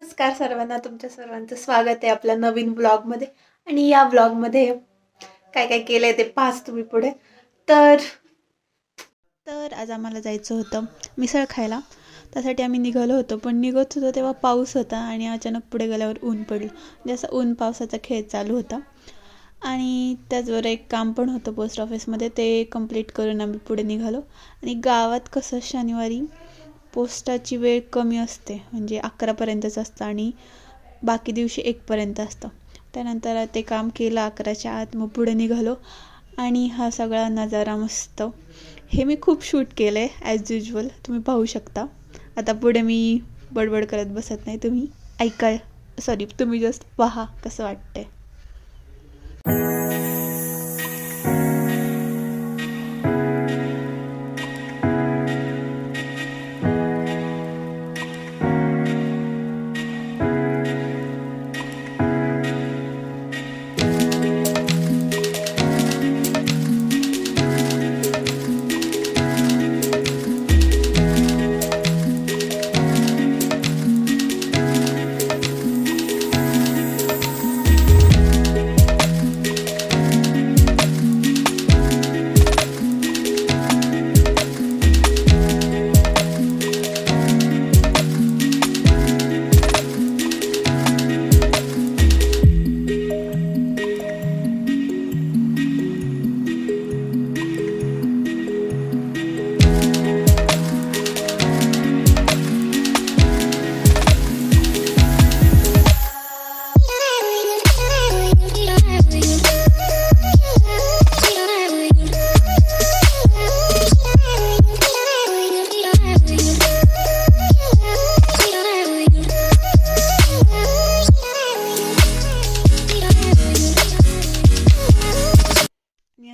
नमस्कार सर्वांना, तुमच्या सर्वांचं स्वागत आहे आपल्या नवीन ब्लॉगमध्ये. आणि या ब्लॉगमध्ये काय काय केलंय ते पाच तुम्ही पुढे. तर तर आज आम्हाला जायचं होतं मिसळ खायला. त्यासाठी आम्ही निघालो होतो, पण निघत होतो तेव्हा पाऊस होता आणि अचानक पुढे गेल्यावर ऊन पडलं. जसं ऊन पावसाचा खेळ चालू होता आणि त्याचबरोबर एक काम पण होतं पोस्ट ऑफिसमध्ये, ते कंप्लीट करून आम्ही पुढे निघालो. आणि गावात कसं शनिवारी पोस्टाची वेळ कमी असते, म्हणजे 11पर्यंतच असतं आणि बाकी दिवशी 1पर्यंत असतं. त्यानंतर ते काम केलं 11च्या आत, मग पुढे निघालो आणि हा सगळा नजारा मस्त. हे मी खूप शूट केलं आहे ॲज युजल, तुम्ही पाहू शकता. आता पुढे मी बडबड करत बसत नाही, तुम्ही ऐका, तुम्ही जस्ट पहा कसं वाटतंय.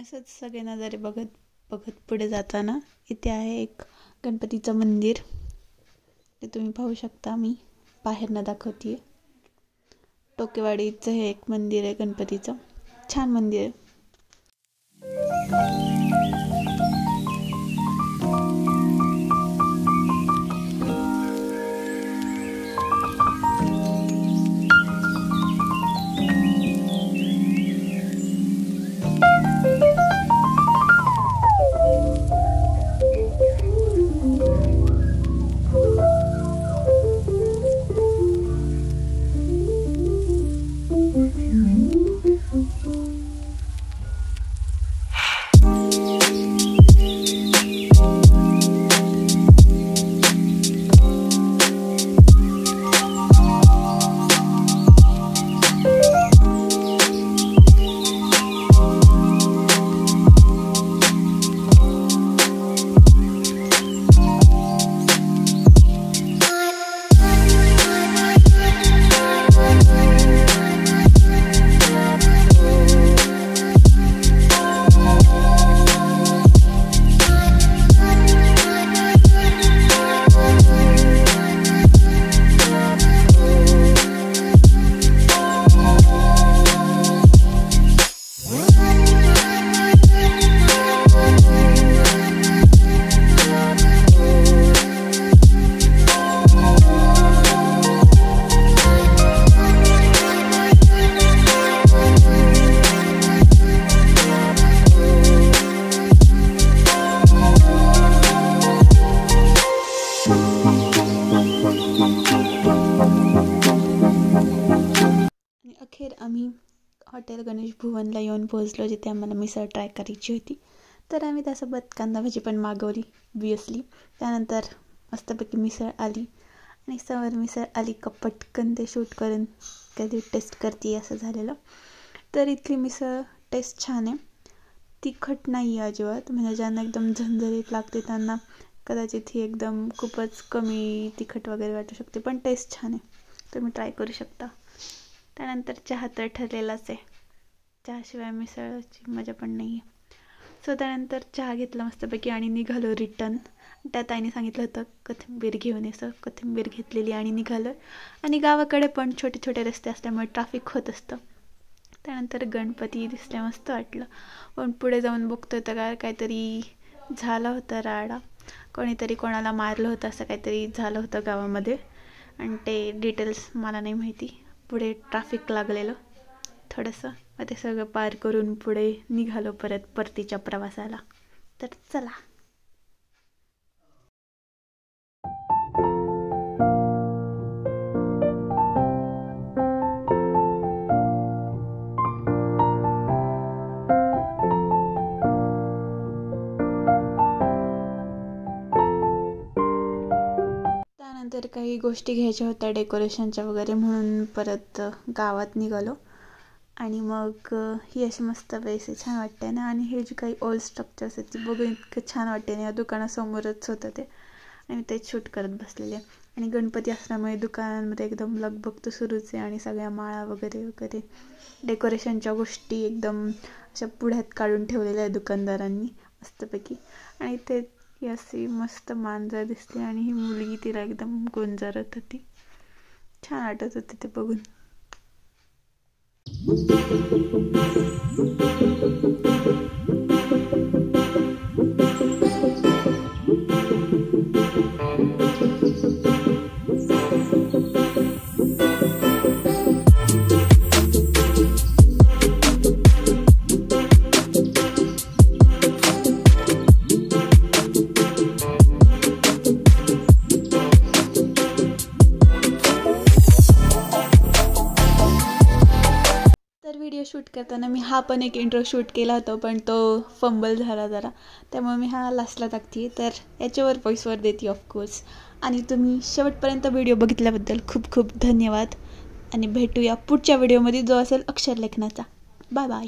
असंच सगळे नजारे बघत बघत पुढे जाताना इथे आहे एक गणपतीचं मंदिर, ते तुम्ही पाहू शकता. मी बाहेरनं दाखवते. टोकेवाडीचं हे एक मंदिर आहे गणपतीचं, छान मंदिर आहे. अखेर आम्ही हॉटेल गणेश भुवनला येऊन पोहोचलो, जिथे आम्हाला मिसळ ट्राय करायची होती. तर आम्ही त्यासोबत कांदा भाजी पण मागवली ऑब्वियसली. त्यानंतर मस्तपैकी मिसळ आली आणि समोर मिसळ आली का पटकन ते शूट करून कधी टेस्ट करते असं झालेलं. तर इथली मिसळ टेस्ट छान आहे, तिखट नाही आहे अजिबात. म्हणजे ज्यांना एकदम झणझणीत लागते त्यांना कदाचित ही एकदम खूपच कमी तिखट वगैरे वाटू शकते, पण टेस्ट छान आहे, तुम्ही ट्राय करू शकता. त्यानंतर चहा तर ठरलेलाच आहे, चहाशिवाय मिसळची मजा पण नाही आहे. सो त्यानंतर चहा घेतला मस्तपैकी आणि निघालो रिटर्न. त्यात आईने सांगितलं होतं कोथिंबीर घेऊन ये, कोथिंबीर घेतलेली आणि निघालो. आणि गावाकडे पण छोटे छोटे रस्ते असल्यामुळे ट्रॅफिक होत असतं. त्यानंतर गणपती दिसले, मस्त वाटलं. पण पुढे जाऊन बघतोय तर काहीतरी झाला होता राडा, कोणीतरी कोणाला मारलं होतं असं काहीतरी झालं होतं गावामध्ये. आणि ते डिटेल्स मला नाही माहिती. पुढे ट्रॅफिक लागलेलं थोडंसं, मग ते सगळं पार करून पुढे निघालो परतीच्या प्रवासाला. तर चला. त्यानंतर काही गोष्टी घ्यायच्या होत्या डेकोरेशनच्या वगैरे, म्हणून परत गावात निघालो. आणि मग ही अशी मस्त पैसे छान वाटते ना. आणि हे जे काही ओल्ड स्ट्रक्चर्स आहेत ते बघून इतकं छान वाटते ना. या दुकानासमोरच होतं ते आणि मी तेच शूट करत बसलेले. आणि गणपती असल्यामुळे दुकानांमध्ये एकदम लगबग तर सुरूच आहे. आणि सगळ्या माळा वगैरे वगैरे डेकोरेशनच्या गोष्टी एकदम अशा पुढ्यात काढून ठेवलेल्या आहे दुकानदारांनी मस्तपैकी. आणि ते ही अशी मस्त मांजर दिसली आणि ही मुलगी तिला एकदम गोंजारत होती. छान वाटत होते ते बघून. व्हिडिओ शूट करताना मी हा पण एक इंट्रो शूट केला होता, पण तो फंबल झाला जरा, त्यामुळे मी हा लास्टला टाकते. तर याच्यावर व्हॉइसवर देते ऑफकोर्स. आणि तुम्ही शेवटपर्यंत व्हिडिओ बघितल्याबद्दल खूप खूप धन्यवाद. आणि भेटूया पुढच्या व्हिडिओमध्ये जो असेल अक्षर लेखनाचा. Bye bye.